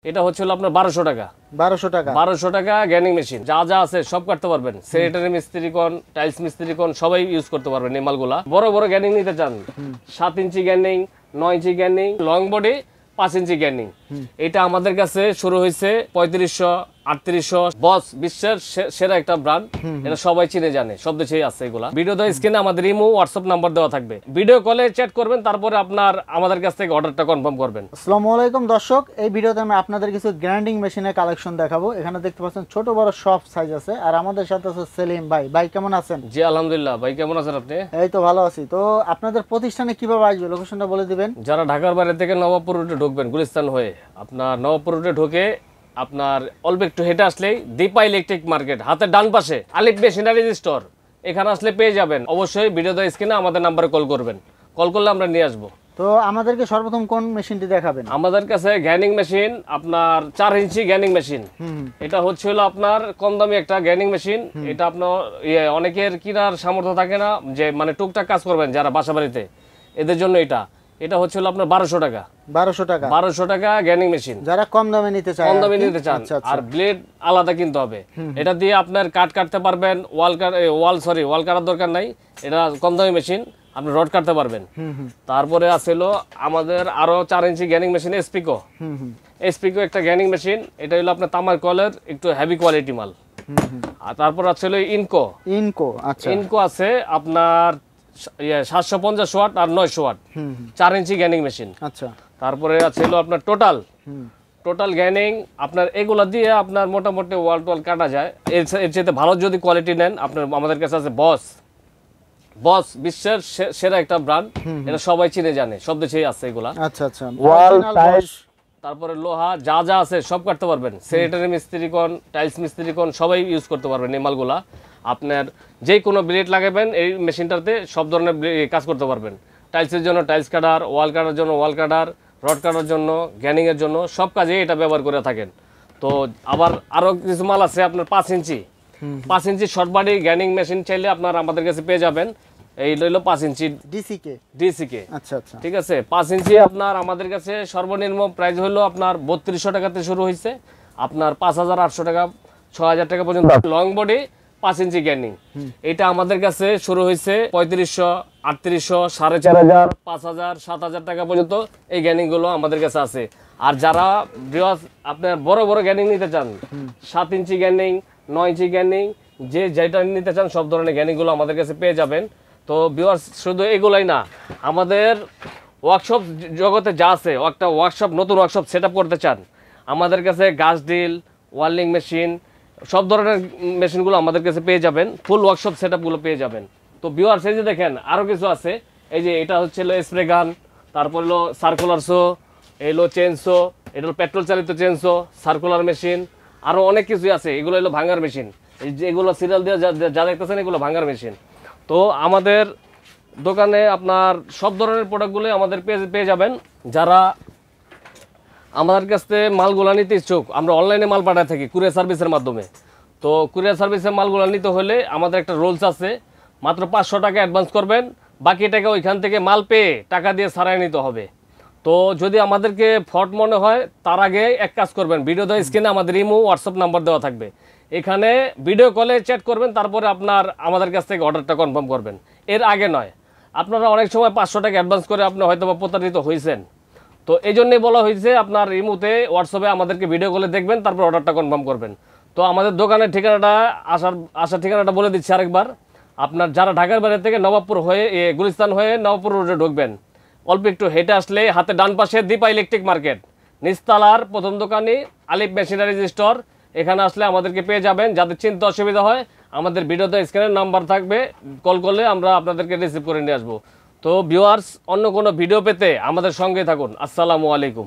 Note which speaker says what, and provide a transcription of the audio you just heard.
Speaker 1: এটা হচ্ছে হলো আপনার 1200 টাকা। 1200 টাকা গ্যানিং মেশিন, যা যা আছে সব কাটতে পারবেন। স্যানিটারি মিস্ত্রি কোন, টাইলস মিস্ত্রি কোন, সবাই ইউজ করতে পারবেন এই মালগুলা। বড় বড় গ্যানিং নিতে চান, 7 ইঞ্চি গ্যানিং, 9 ইঞ্চি গ্যানিং, লং বডি 5 ইঞ্চি গ্যানিং, এটা আমাদের কাছে শুরু হয়েছে 3500, 3800। বস বিশ্বের সেরা একটা ব্র্যান্ড, এটা সবাই চিনে জানে, সব দেশেই আছে এগুলা। ভিডিওতে স্ক্রিনে আমাদের ইমো হোয়াটসঅ্যাপ নাম্বার দেওয়া থাকবে, ভিডিও কলে চ্যাট করবেন, তারপরে আপনার আমাদের কাছ থেকে অর্ডারটা কনফার্ম করবেন।
Speaker 2: আসসালামু আলাইকুম দর্শক, এই ভিডিওতে আমি আপনাদের কিছু গ্রাইন্ডিং মেশিনের কালেকশন দেখাবো। এখানে দেখতে পাচ্ছেন ছোট বড় সব সাইজ আছে। আর আমাদের সাথে আছে সেলিম ভাই। ভাই কেমন আছেন?
Speaker 1: জি আলহামদুলিল্লাহ। ভাই কেমন আছেন আপনি?
Speaker 2: এই তো ভালো আছি। তো আপনাদের প্রতিষ্ঠানে কিভাবে আসবে, লোকেশনটা বলে দিবেন।
Speaker 1: যারা ঢাকার বাইরে থেকে নবাবপুর রুটে ঢুকবেন, গুলিস্তান হয়ে আপনার নবাবপুর রুটে ঢুকে আপনার অল্প একটু হেঁটে আসলেই দীপা ইলেকট্রিক মার্কেট, হাতের ডান পাশে আলিফ মেশিনারি স্টোর, এখানে আসলে পেয়ে যাবেন। অবশ্যই ভিডিওতে স্ক্রিনে আমাদের নাম্বারে কল করবেন, কল করলে আমরা নিয়ে আসবো।
Speaker 2: তো আমাদেরকে সর্বপ্রথম কোন মেশিনটি দেখাবেন?
Speaker 1: আমাদের কাছে গ্যানিং মেশিন আপনার 4 ইঞ্চি গ্যানিং মেশিন। এটা হচ্ছে হলো আপনার কম দামি একটা গ্যানিং মেশিন। এটা আপনার অনেকের কেনার সামর্থ্য থাকে না, যে মানে টুকটাক কাজ করবেন যারা বাসা বাড়িতে, এদের জন্য এটা হচ্ছে হলো আপনার 1200 টাকা। 1200 টাকা গ্যানিং মেশিন,
Speaker 2: যারা কম দামে নিতে চান,
Speaker 1: কম দামে নিতে চান। আর ব্লেড আলাদা কিনতে হবে। এটা দিয়ে আপনার কাট কাটতে পারবেন, ওয়াল কাটার দরকার নাই। এটা কম দামি মেশিন, আপনি রড কাটতে পারবেন। তারপরে আছে হলো আমাদের আরো 4 ইঞ্চি গ্যানিং মেশিন এসপিকো একটা গ্যানিং মেশিন। এটা হলো আপনার তামার কলের একটু হেভি কোয়ালিটি মাল। আর তারপর আছে হলো ইনকো আছে আপনার 750 ওয়াট আর 900 ওয়াট, 4 ইঞ্চি গ্যানিং মেশিন।
Speaker 2: আচ্ছা,
Speaker 1: তারপরে আছে হলো আপনার টোটাল গ্যানিং। আপনার এগুলা দিয়ে আপনার মোটামুটি ওয়াল টোয়াল কাটা যায়। এর চাইতে ভালো যদি কোয়ালিটি নেন, আপনার আমাদের কাছে আছে বস বিশ্বের সেরা একটা ব্র্যান্ড, এটা সবাই চিনে জানে, সব দেশেই আছে এগুলা।
Speaker 2: আচ্ছা,
Speaker 1: ওয়াল টাইলস, তারপরে লোহা, যা যা আছে সব কাটতে পারবেন। স্যানিটারি মিস্ত্রি কোন, টাইলস মিস্ত্রি কোন, সবাই ইউজ করতে পারবেন এই মালগুলা। আপনার যে কোনো ব্লেড লাগাবেন এই মেশিনটাতে, সব ধরনের কাজ করতে পারবেন। টাইলসের জন্য টাইলস কাটার, ওয়াল কাটার জন্য ওয়াল কাটার, রড কাটার জন্য, গ্যানিং এর জন্য, সব কাজে এটা ব্যবহার করে থাকেন। তো আবার আরো কিছু মাল আছে আপনার 5 ইঞ্চি শর্ট বডি গ্যানিং মেশিন, চাইলে আপনার আমাদের কাছে পেয়ে যাবেন। এই হলো 5 ইঞ্চি ডিসিকে। আচ্ছা, ঠিক আছে। 5 ইঞ্চি আপনার আমাদের কাছে সর্বনিম্ন প্রাইস হলো আপনার 3200 টাকাতে শুরু হয়েছে, আপনার 5800 টাকা, 6000 টাকা পর্যন্ত। লং বডি 5 ইঞ্চি গ্যানিং, এটা আমাদের কাছে শুরু হয়েছে 3500, 3800, 4500, 5000, 7000 টাকা পর্যন্ত এই গ্যানিং গুলো আমাদের কাছে আছে। আর যারা আপনার বড় বড় গ্যানিং নিতে চান, 7 ইঞ্চি গ্যানিং, 9 ইঞ্চি গ্যানিং, যেটা নিতে চান সব ধরনের গ্যানিং গুলো আমাদের কাছে পেয়ে যাবেন। তো ভিউয়ার্স, শুধু এগুলাই না, আমাদের ওয়ার্কশপ জগতে যা আছে, একটা নতুন ওয়ার্কশপ সেট আপ করতে চান, আমাদের কাছে গাছ ডিল, ওয়ার্লিং মেশিন, সব ধরনের মেশিনগুলো আমাদের কাছে পেয়ে যাবেন। ফুল ওয়ার্কশপ সেট আপগুলো পেয়ে যাবেন। তো ভিউয়ার্স, এই যে দেখেন আরও কিছু আছে। এই যে এটা হচ্ছে হলো স্প্রে গান, তারপর হলো সার্কুলার শো, এলো চেনশো, এটা হলো পেট্রোল চালিত চেনশো, সার্কুলার মেশিন, আরও অনেক কিছুই আছে। এগুলো হলো ভাঙার মেশিন। এই যে এগুলো সিরিয়াল দিয়ে যা দেখতেছেন, এগুলো ভাঙার মেশিন। তো আমাদের দোকানে আপনার সব ধরনের প্রোডাক্টগুলোই আমাদের পেয়ে যাবেন। যারা আমাদের কাছ থেকে মালগুলো নিতে ইচ্ছুক, আমরা অনলাইনে মাল পাঠায় থাকি কুরিয়ার সার্ভিসের মাধ্যমে। তো কুরিয়ার সার্ভিসের মালগুলো নিতে হলে আমাদের একটা রুলস আছে, মাত্র 500 টাকা অ্যাডভান্স করবেন, বাকি টাকা ওইখান থেকে মাল পেয়ে টাকা দিয়ে সারাই নিতে হবে। তো যদি আমাদেরকে ফল্ট মনে হয়, তার আগে এক কাজ করবেন, ভিডিওতে স্ক্রিনে আমাদের ইমো হোয়াটসঅ্যাপ নাম্বার দেওয়া থাকবে, এখানে ভিডিও কলে চ্যাট করবেন, তারপরে আপনার আমাদের কাছ থেকে অর্ডারটা কনফার্ম করবেন। এর আগে নয়। আপনারা অনেক সময় 500 টাকা অ্যাডভান্স করে আপনি হয়তো বা প্রতারিত হয়েছেন। তো এই জন্যই বলা হয়েছে, আপনার ইমোতে হোয়াটসঅ্যাপে আমাদেরকে ভিডিও কলে দেখবেন, তারপর অর্ডারটা কনফার্ম করবেন। তো আমাদের দোকানের ঠিকানাটা, আসার ঠিকানাটা বলে দিচ্ছি আরেকবার। আপনার যারা ঢাকার বাইরে থেকে নবাবপুর হয়ে গুলিস্তান হয়ে নবাবপুর রোডে ঢুকবেন, অল্প একটু হেঁটে আসলে হাতে ডান পাশে দীপা ইলেকট্রিক মার্কেট, নিচতলার প্রথম দোকানই আলিফ মেশিনারি স্টোর, এখানে আসলে আমাদেরকে পেয়ে যাবেন। যাদের চিন্তা অসুবিধা হয়, আমাদের ভিডিওতে স্ক্রিনের নাম্বার থাকবে, কল করলে আমরা আপনাদেরকে রিসিভ করে নিয়ে আসবো। তো ভিউয়ার্স, অন্য কোনো ভিডিও পেতে আমাদের সঙ্গে থাকুন। আসসালামু আলাইকুম।